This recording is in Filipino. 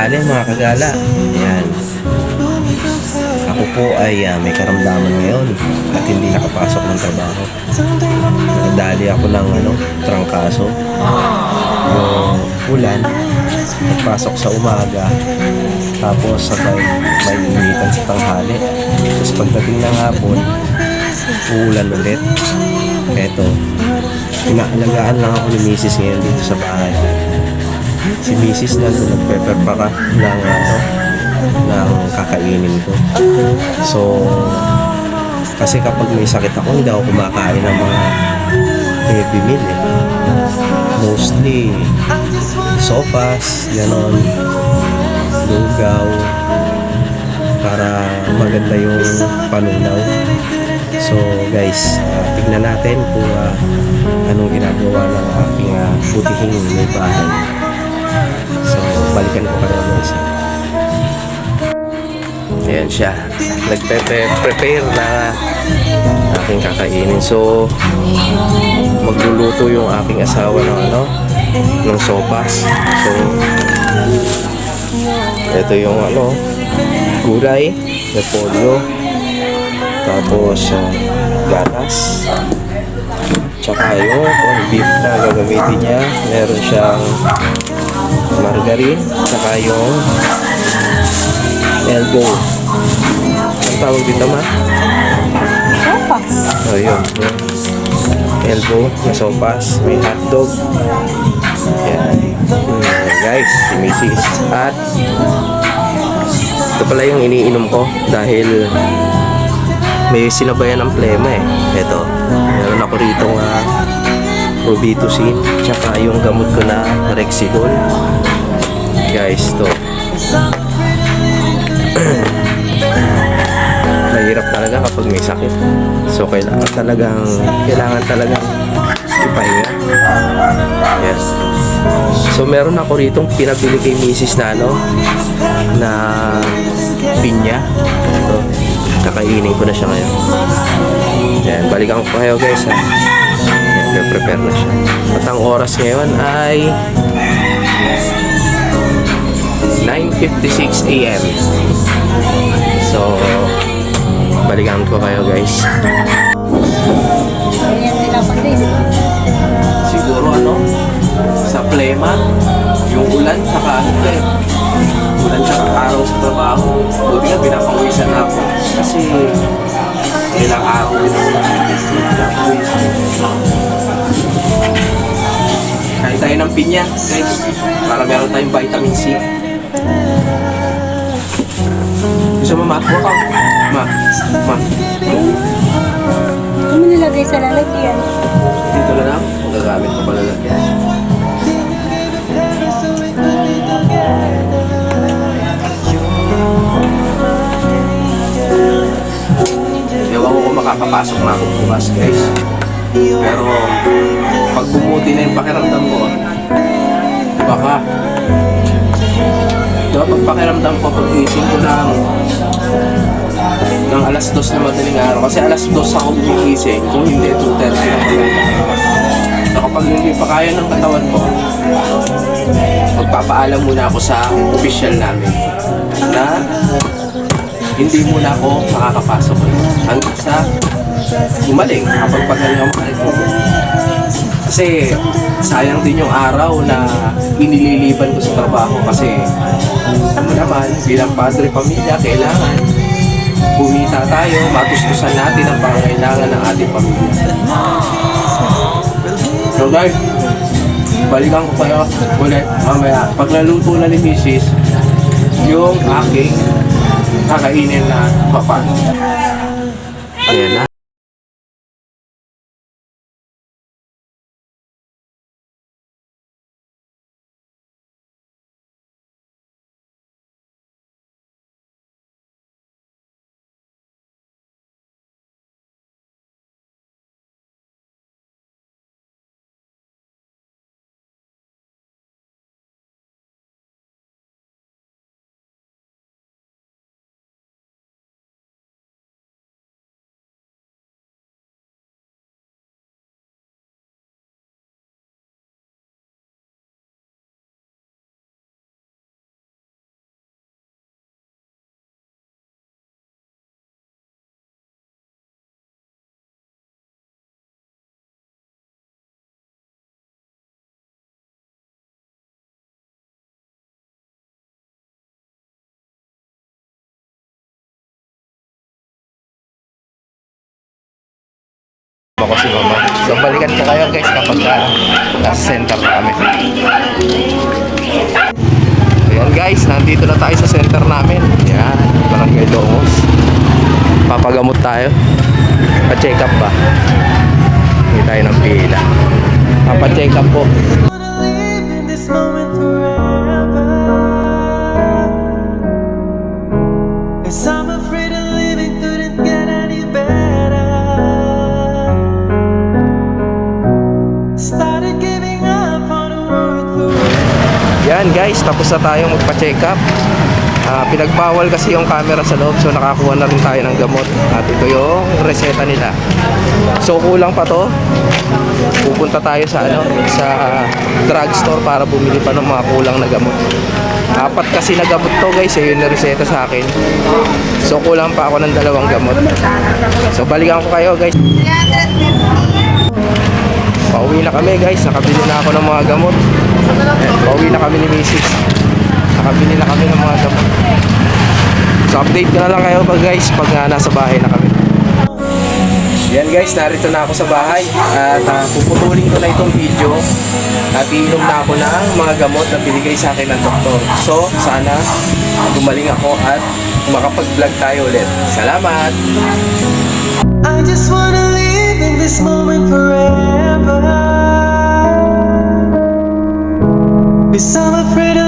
tanghali mga kagala. Ayan. Ako po ay may karamdaman ngayon at hindi nakapasok ng trabaho. Nadali ako ng trangkaso. Yung ulan, nagpasok sa umaga, tapos sabay may initan sa tanghali. Tapos pagdating ng hapon, uulan ulit. Eto, inaalagaan lang ako ni Mrs. ngayon dito sa bahay. Si Mrs. nandun nagpe-prepara ng kakainin ko. So, kasi kapag may sakit ako, hindi ako kumakain ng mga heavy meal eh. Mostly, sopas, ganon, lugaw, para maganda yung panunaw. So guys, tignan natin kung anong ginagawa ng aking butihing may bahay. So, balikan ko kayo guys. Ayan siya. Nagpe-prepare na aking kakainin. So, magluluto yung aking asawa ng sopas. So, ito yung gulay, repolyo, tapos gatas, tsaka yung beef na gagamitin niya. Meron siyang margarine, tsaka yung elbow. Ang tawag dito ma? Sopas. Oh, yun. Elbow na sopas. May hotdog. Yan. Guys, si Mrs. At ito pala yung iniinom ko dahil may sinabayan ng plema eh. Ito. Meron ako rito Robitussin. Tsaka yung gamot ko na Rexidol. Guys, to. Mahirap talaga kapag may sakit. So kailangan talagang ipahinga. Yes. So meron ako rito pinabili kay Mrs. na pinya. So, kakainin ko na siya ngayon. Yan, balikan ko kayo guys ha. Yan, prepare na siya. At ang oras ngayon ay 9:56 AM. So, balikan ko kayo guys. Siguro sa plema, yung ulan, saka ulan saka araw sa trabaho. Buti nga pinapawisan na ako. Kasi ilang araw din ako pinapawisan. Kain tayo ng pinya guys, para meron tayong vitamin C. Gusto mo ma? Huwag ka. Ma. Ano nilagay sa lalagyan? Dito na lang. Magagamit ko pa lalagyan. Ewan ko kung makakapasok na ako bukas guys. Pero pag bumuti na yung pakiramdam ko, baka pag pakiramdam ko, pag iisip ko ng alas 2 na madaling araw, kasi alas 2 ako gumigising, kung hindi 2:30 na pala. So kapag hindi pa kaya ng katawan ko, magpapaalam muna ako sa official namin na hindi muna ako makakapasok hanggang sa gumaling kapag pagaling ang mga ko. Kasi sayang din yung araw na inililiban ko sa trabaho kasi naman bilang padre pamilya kailangan kumita tayo, matustusan natin ang pangangailangan ng ating pamilya. So guys, balikan ko kayo ulit mamaya pag naluto na ni Mrs. yung aking kakainin na papan. Ayan na. Ako si Mama. So balikan ko kayo guys kapag nasa center na kami. Ayan guys, nandito na tayo sa center namin. Ayan, Barangay Longos. Papagamot tayo. Pa-check up ba? Hindi tayo ng pila. Pa-check up po. I'm afraid of living couldn't get any better. Started giving up on the world. Yan guys, tapos na tayong magpa-check up. Pinagbawal kasi yung camera sa loob, so nakakuha na rin tayo ng gamot. At ito yung reseta nila. So kulang pa to. Pupunta tayo sa sa drugstore para bumili pa ng mga kulang na gamot. 4 kasi na gamot to guys, yun na reseta sa akin. So kulang pa ako ng 2 gamot. So balikan ko kayo guys. Pauwi na kami guys, nakabili na ako ng mga gamot. Pauwi na kami ni Mrs. Nakabili na kami ng mga gamot. So update ko na lang kayo guys pag nasa bahay na kami. Yan guys, narito na ako sa bahay. At puputulin ko na itong video. At iinom na ako ng mga gamot na binigay sa akin ng doktor. So sana gumaling ako at makapag-vlog tayo ulit. Salamat! I just wanna live in this moment forever. 'Cause I'm afraid of